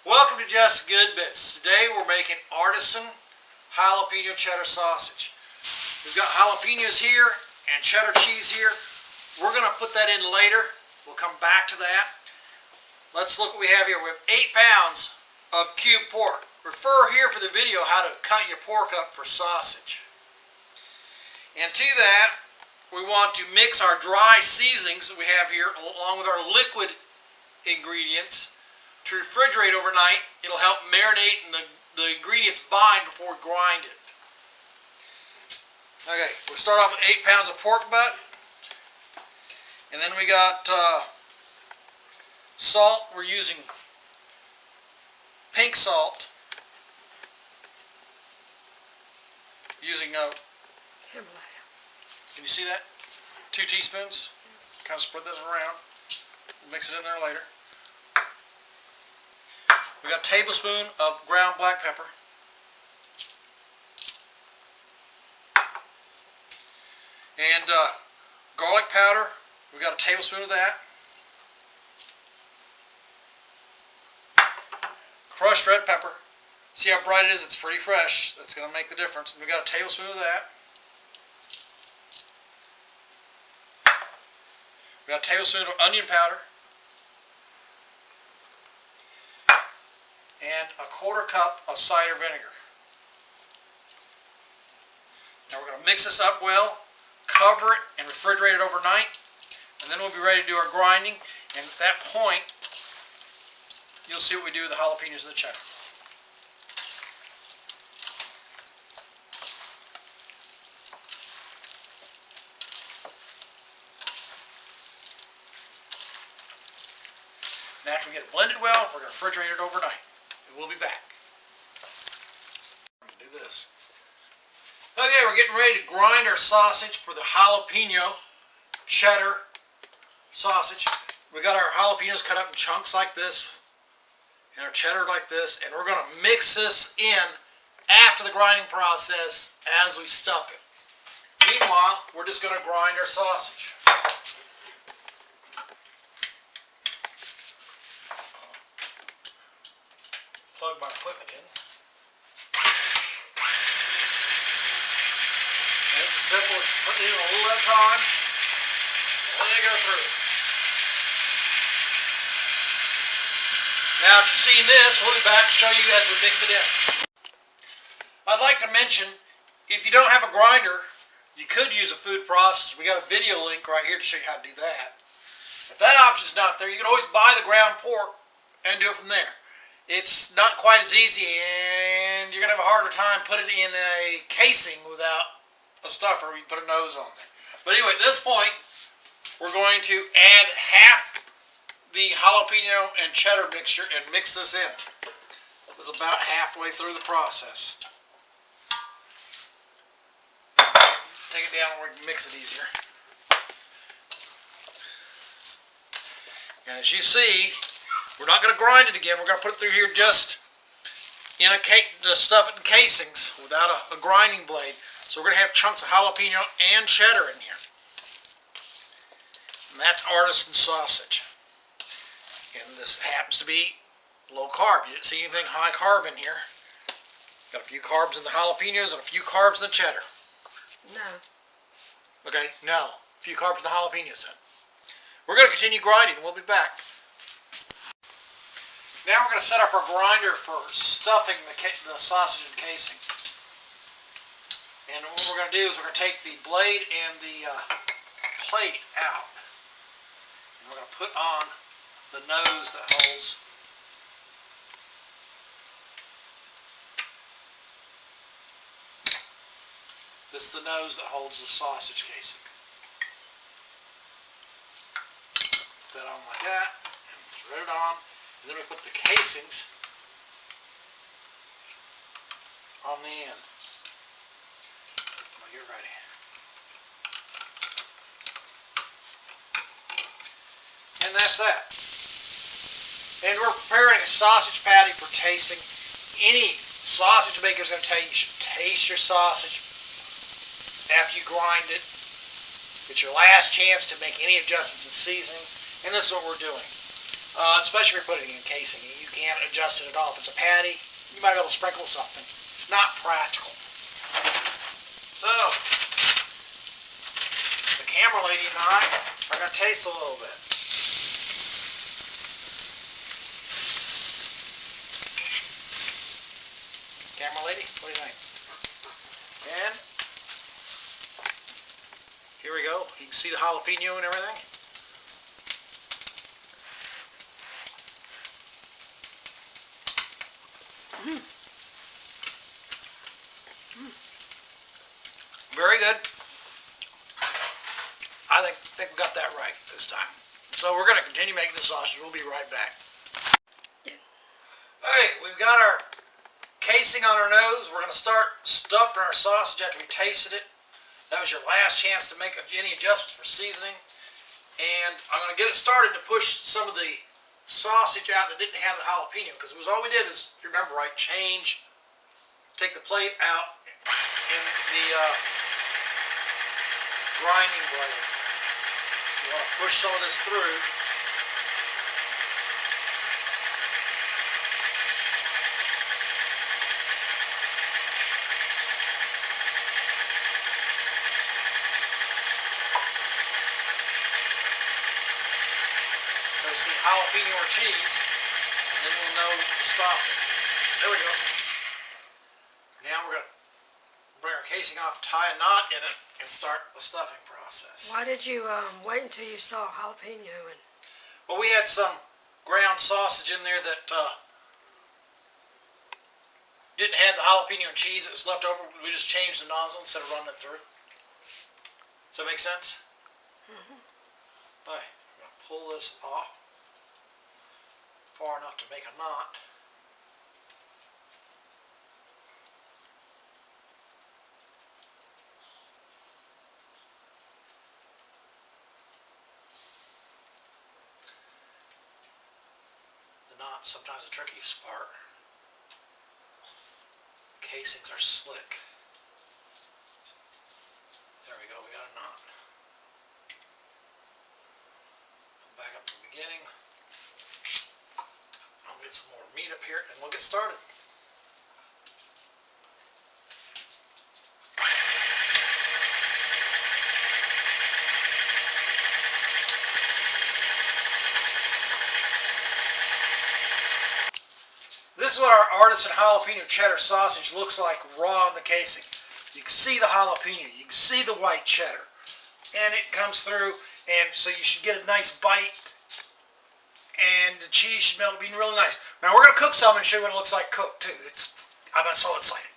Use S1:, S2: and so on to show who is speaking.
S1: Welcome to Just Good Bits. Today we're making Artisan jalapeno cheddar sausage. We've got jalapenos here and cheddar cheese here. We're going to put that in later. We'll come back to that. Let's look what we have here. We have 8 pounds of cubed pork. Refer here for the video how to cut your pork up for sausage. And to that, we want to mix our dry seasonings that we have here along with our liquid ingredients to refrigerate overnight. It'll help marinate and the ingredients bind before we grind it. Okay, we'll start off with 8 pounds of pork butt. And then we got salt. We're using pink salt. Using
S2: Himalayan.
S1: Can you see that? 2 teaspoons.
S2: Yes.
S1: Kind of spread this around. Mix it in there later. We got a tablespoon of ground black pepper. And garlic powder. We got a tablespoon of that. Crushed red pepper. See how bright it is? It's pretty fresh. That's going to make the difference. And we got a tablespoon of that. We got a tablespoon of onion powder. And a 1/4 cup of cider vinegar. Now we're going to mix this up well, cover it, and refrigerate it overnight. And then we'll be ready to do our grinding. And at that point, you'll see what we do with the jalapenos and the cheddar. And after we get it blended well, we're going to refrigerate it overnight. And we'll be back. I'm going to do this. Okay, we're getting ready to grind our sausage for the jalapeno cheddar sausage. We got our jalapenos cut up in chunks like this, and our cheddar like this, and we're going to mix this in after the grinding process as we stuff it. Meanwhile, we're just going to grind our sausage. Plug my equipment in. And it's as simple as putting it in a little at a time. And then go through it. Now, if you're seeing this, we'll be back to show you as we mix it in. I'd like to mention, if you don't have a grinder, you could use a food processor. We got a video link right here to show you how to do that. If that option's not there, you can always buy the ground pork and do it from there. It's not quite as easy, and you're going to have a harder time putting it in a casing without a stuffer. You put a nose on there. But anyway, at this point, we're going to add half the jalapeno and cheddar mixture and mix this in. This is about halfway through the process. Take it down where we can mix it easier. And as you see, we're not going to grind it again. We're going to put it through here just in a cake, to stuff it in casings without a grinding blade. So we're going to have chunks of jalapeno and cheddar in here. And that's Artisan sausage. And this happens to be low carb. You didn't see anything high carb in here. Got a few carbs in the jalapenos and a few carbs in the cheddar.
S2: No.
S1: Okay, no. A few carbs in the jalapenos then. We're going to continue grinding. We'll be back. Now we're going to set up our grinder for stuffing the sausage and casing. And what we're going to do is we're going to take the blade and the plate out. And we're going to put on the nose that holds this is the nose that holds the sausage casing. Put that on like that and thread it on. And then we put the casings on the end. Now get ready. And that's that. And we're preparing a sausage patty for tasting. Any sausage maker is going to tell you should taste your sausage after you grind it. It's your last chance to make any adjustments in seasoning. And this is what we're doing. especially if you're putting it in casing. You can't adjust it at all. If it's a patty, you might be able to sprinkle something. It's not practical. So, the camera lady and I are going to taste a little bit. Camera lady, what do you think? And here we go. You can see the jalapeno and everything. Very good. I think we got that right this time. So we're going to continue making the sausage. We'll be right back. Hey, we've got our casing on our nose. We're going to start stuffing our sausage after we tasted it. That was your last chance to make any adjustments for seasoning. And I'm going to get it started to push some of the sausage out that didn't have the jalapeno, because it was all we did is, if you remember right, take the plate out in the grinding blade. You want to push some of this through. See jalapeno or cheese, and then we'll know to stop it. There we go. Now we're going to bring our casing off, tie a knot in it, and start the stuffing process.
S2: Why did you wait until you saw jalapeno?
S1: Well, we had some ground sausage in there that didn't have the jalapeno and cheese. It was left over. We just changed the nozzle instead of running it through. Does that make sense?
S2: Mm-hmm.
S1: All right, we're going to pull this off far enough to make a knot. The knot is sometimes the trickiest part. Casings are slick. There we go, we got a knot. Back up to the beginning. I'll get some more meat up here and we'll get started. This is what our Artisan Jalapeno Cheddar sausage looks like raw in the casing. You can see the jalapeno, you can see the white cheddar, and it comes through, and so you should get a nice bite. And the cheese should melt, being really nice. Now we're going to cook some and show you what it looks like cooked too. I'm so excited.